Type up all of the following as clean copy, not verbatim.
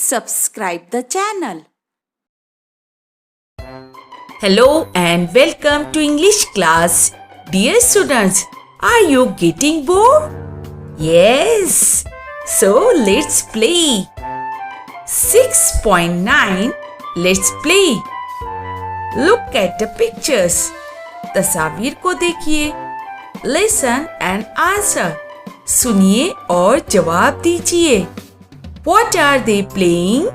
subscribe the channel. Hello and welcome to English class. Dear students, are you getting bored? Yes. So let's play. 6.9 Let's play. Look at the pictures. तस्वीर को देखिए. Listen and answer. सुनिए और जवाब दीजिए. What are they playing?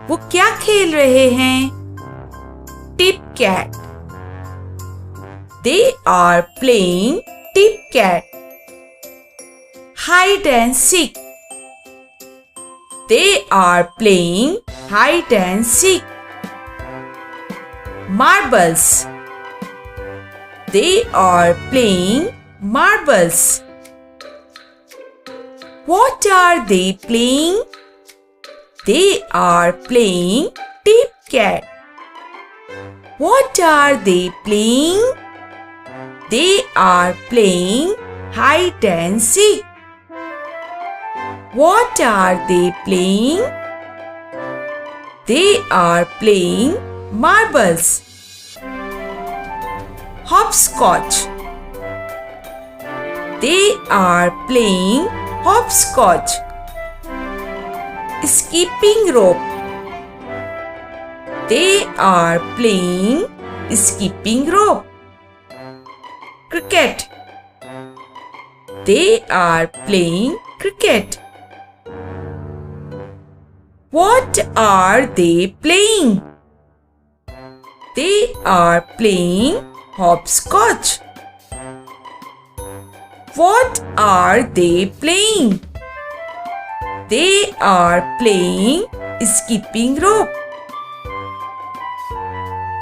वो क्या खेल रहे हैं? Tip cat. They are playing tip cat. Hide and seek. They are playing hide and seek. Marbles. They are playing marbles. What are they playing? They are playing tip cat. What are they playing? They are playing hide and seek. What are they playing? They are playing marbles. Hopscotch. They are playing hopscotch. Skipping rope. They are playing skipping rope. Cricket. They are playing cricket. What are they playing? They are playing hopscotch. What are they playing? They are playing skipping rope.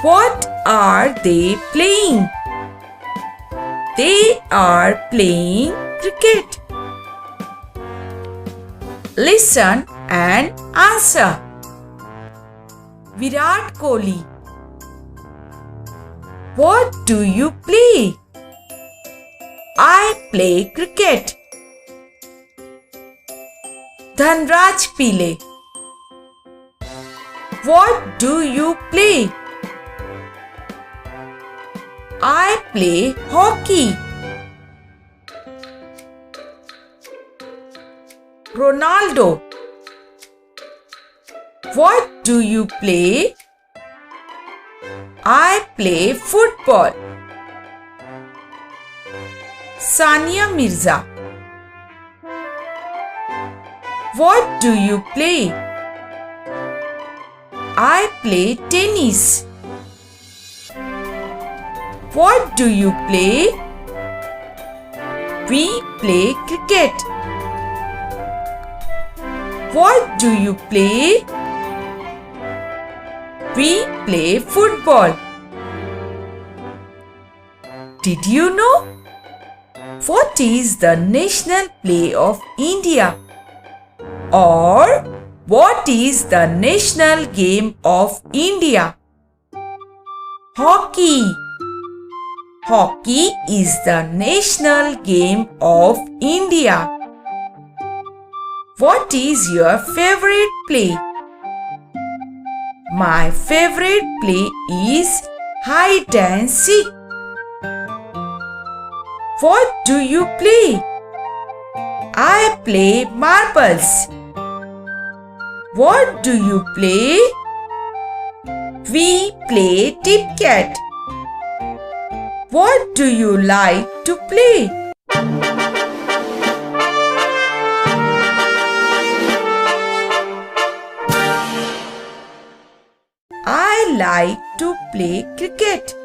What are they playing? They are playing cricket. Listen and answer. Virat Kohli. What do you play? I play cricket. Dhanraj Pillai. What do you play? I play hockey. Ronaldo. What do you play? I play football. Sania Mirza. What do you play? I play tennis. What do you play? We play cricket. What do you play? We play football. Did you know? What is the national play of India? Or what is the national game of India? Hockey. Hockey is the national game of India. What is your favorite play? My favorite play is hide and seek. What do you play? I play marbles. What do you play? We play tip cat. What do you like to play? I like to play cricket.